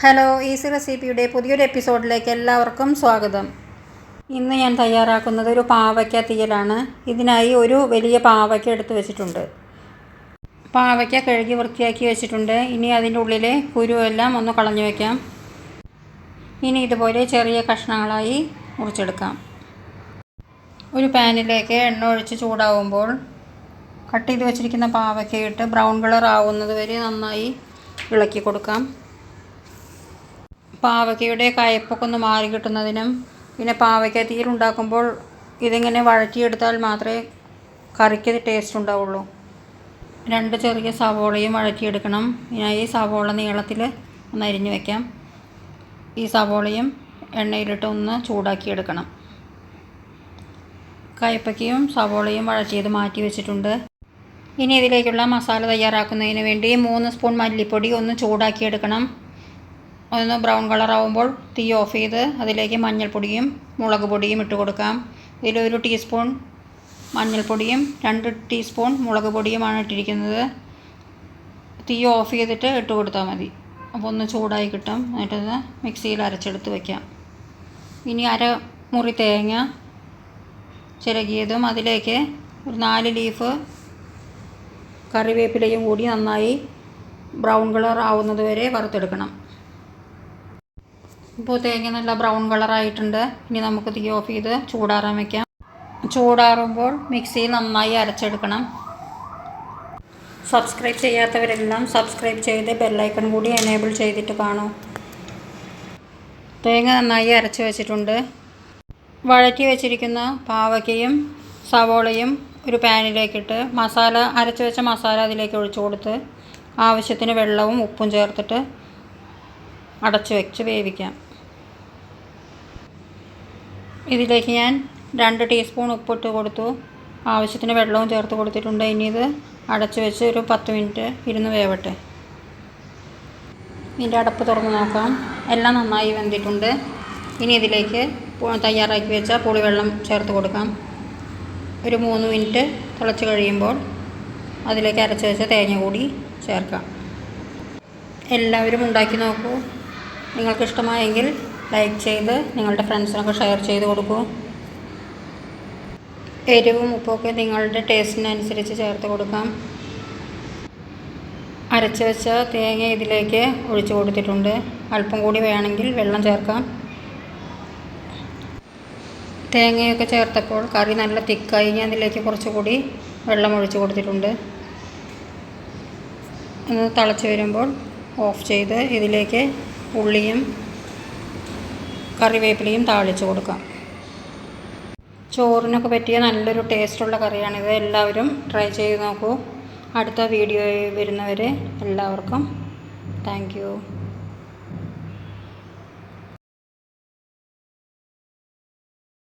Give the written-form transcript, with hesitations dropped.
Hello, easy റെസിപ്പിയുടെ പുതിയൊരു എപ്പിസോഡിലേക്ക് എല്ലാവർക്കും സ്വാഗതം. ഇന്ന് ഞാൻ തയ്യാറാക്കുന്നത് ഒരു പാവയ്ക്ക തീയലാണ്. ഇതിനായി ഒരു വലിയ പാവയ്ക്ക എടുത്ത് വെച്ചിട്ടുണ്ട്. പാവയ്ക്ക കഴുകി വൃത്തിയാക്കി വെച്ചിട്ടുണ്ട്. ഇനി അതിൻ്റെ ഉള്ളിലെ കുരുവെല്ലാം ഒന്ന് കളഞ്ഞു വയ്ക്കാം. ഇനി ഇതുപോലെ ചെറിയ കഷ്ണങ്ങളായി മുറിച്ചെടുക്കാം. ഒരു പാനിലേക്ക് എണ്ണ ഒഴിച്ച് ചൂടാവുമ്പോൾ കട്ട് ചെയ്ത് വെച്ചിരിക്കുന്ന പാവയ്ക്ക ഇട്ട് ബ്രൗൺ കളർ ആവുന്നത് വരെ നന്നായി ഇളക്കി കൊടുക്കാം. പാവയ്ക്കയുടെ കയ്പ്പൊക്കെ ഒന്ന് മാറി കിട്ടുന്നതിനും പിന്നെ പാവയ്ക്ക തീയൽ ഉണ്ടാക്കുമ്പോൾ ഇതിങ്ങനെ വഴറ്റിയെടുത്താൽ മാത്രമേ കറിക്ക് ടേസ്റ്റ് ഉണ്ടാവുള്ളൂ. 2 ചെറിയ സവോളയും വഴറ്റിയെടുക്കണം. ഇതിനായി സവോള നീളത്തിൽ ഒന്ന് അരിഞ്ഞു വയ്ക്കാം. ഈ സവോളയും എണ്ണയിലിട്ട് ഒന്ന് ചൂടാക്കിയെടുക്കണം. കയ്പ്പയ്ക്കയും സവോളയും വഴറ്റിയത് മാറ്റി വെച്ചിട്ടുണ്ട്. ഇനി ഇതിലേക്കുള്ള മസാല തയ്യാറാക്കുന്നതിന് വേണ്ടി 3 സ്പൂൺ മല്ലിപ്പൊടി ഒന്ന് ചൂടാക്കിയെടുക്കണം. ഒന്ന് ബ്രൗൺ കളറാവുമ്പോൾ തീ ഓഫ് ചെയ്ത് അതിലേക്ക് മഞ്ഞൾപ്പൊടിയും മുളക് പൊടിയും ഇട്ട് കൊടുക്കാം. ഇതിൽ 1 ടീസ്പൂൺ മഞ്ഞൾപ്പൊടിയും 2 ടീസ്പൂൺ മുളക് പൊടിയുമാണ് ഇട്ടിരിക്കുന്നത്. തീ ഓഫ് ചെയ്തിട്ട് ഇട്ട് കൊടുത്താൽ മതി. അപ്പോൾ ഒന്ന് ചൂടായി കിട്ടും. എന്നിട്ടത് മിക്സിയിൽ അരച്ചെടുത്ത് വയ്ക്കാം. ഇനി 1/2 മുറി തേങ്ങ ചിരകിയതും അതിലേക്ക് ഒരു 4 ലീഫ് കറിവേപ്പിലയും കൂടി നന്നായി ബ്രൗൺ കളർ ആവുന്നത് വരെ വറുത്തെടുക്കണം. ഇപ്പോൾ തേങ്ങ നല്ല ബ്രൗൺ കളറായിട്ടുണ്ട്. ഇനി നമുക്ക് തീ ഓഫ് ചെയ്ത് ചൂടാറാൻ വയ്ക്കാം. ചൂടാറുമ്പോൾ മിക്സിയിൽ നന്നായി അരച്ചെടുക്കണം. സബ്സ്ക്രൈബ് ചെയ്യാത്തവരെല്ലാം സബ്സ്ക്രൈബ് ചെയ്ത് ബെല്ലൈക്കൺ കൂടി എനേബിൾ ചെയ്തിട്ട് കാണൂ. തേങ്ങ നന്നായി അരച്ച് വെച്ചിട്ടുണ്ട്. വഴറ്റി വെച്ചിരിക്കുന്ന പാവയ്ക്കയും സവോളയും ഒരു പാനിലേക്കിട്ട് അരച്ച് വെച്ച മസാല അതിലേക്ക് ഒഴിച്ചു കൊടുത്ത് ആവശ്യത്തിന് വെള്ളവും ഉപ്പും ചേർത്തിട്ട് അടച്ച് വെച്ച് വേവിക്കാം. ഇതിലേക്ക് ഞാൻ 2 ടീസ്പൂൺ ഉപ്പിട്ട് കൊടുത്തു. ആവശ്യത്തിന് വെള്ളവും ചേർത്ത് കൊടുത്തിട്ടുണ്ട്. ഇനി ഇത് അടച്ച് വെച്ച് ഒരു 10 മിനിറ്റ് ഇരുന്ന് വേവട്ടെ. ഇതിൻ്റെ അടപ്പ് തുറന്ന് നോക്കാം. എല്ലാം നന്നായി വെന്തിട്ടുണ്ട്. ഇനി ഇതിലേക്ക് തയ്യാറാക്കി വെച്ച പുളിവെള്ളം ചേർത്ത് കൊടുക്കാം. ഒരു 3 മിനിറ്റ് തിളച്ച് കഴിയുമ്പോൾ അതിലേക്ക് അരച്ച് വെച്ച തേങ്ങ കൂടി ചേർക്കാം. എല്ലാവരും ഉണ്ടാക്കി നോക്കൂ. നിങ്ങൾക്കിഷ്ടമായെങ്കിൽ ലൈക്ക് ചെയ്ത് നിങ്ങളുടെ ഫ്രണ്ട്സിനൊക്കെ ഷെയർ ചെയ്ത് കൊടുക്കൂ. എരിവും ഉപ്പൊക്കെ നിങ്ങളുടെ ടേസ്റ്റിനനുസരിച്ച് ചേർത്ത് കൊടുക്കാം. അരച്ച് വെച്ച തേങ്ങ ഇതിലേക്ക് ഒഴിച്ച് കൊടുത്തിട്ടുണ്ട്. അല്പം കൂടി വേണമെങ്കിൽ വെള്ളം ചേർക്കാം. തേങ്ങയൊക്കെ ചേർത്തപ്പോൾ കറി നല്ല തിക്കായി. ഞാൻ ഇതിലേക്ക് കുറച്ചുകൂടി വെള്ളം ഒഴിച്ച് കൊടുത്തിട്ടുണ്ട്. ഒന്ന് തിളച്ച് വരുമ്പോൾ ഓഫ് ചെയ്ത് ഇതിലേക്ക് ഉള്ളിയും കറിവേപ്പിലയും താളിച്ച് കൊടുക്കാം. ചോറിനൊക്കെ പറ്റിയ നല്ലൊരു ടേസ്റ്റുള്ള കറിയാണിത്. എല്ലാവരും ട്രൈ ചെയ്ത് നോക്കൂ. അടുത്ത വീഡിയോ വരുന്നവരെ എല്ലാവർക്കും താങ്ക് യു.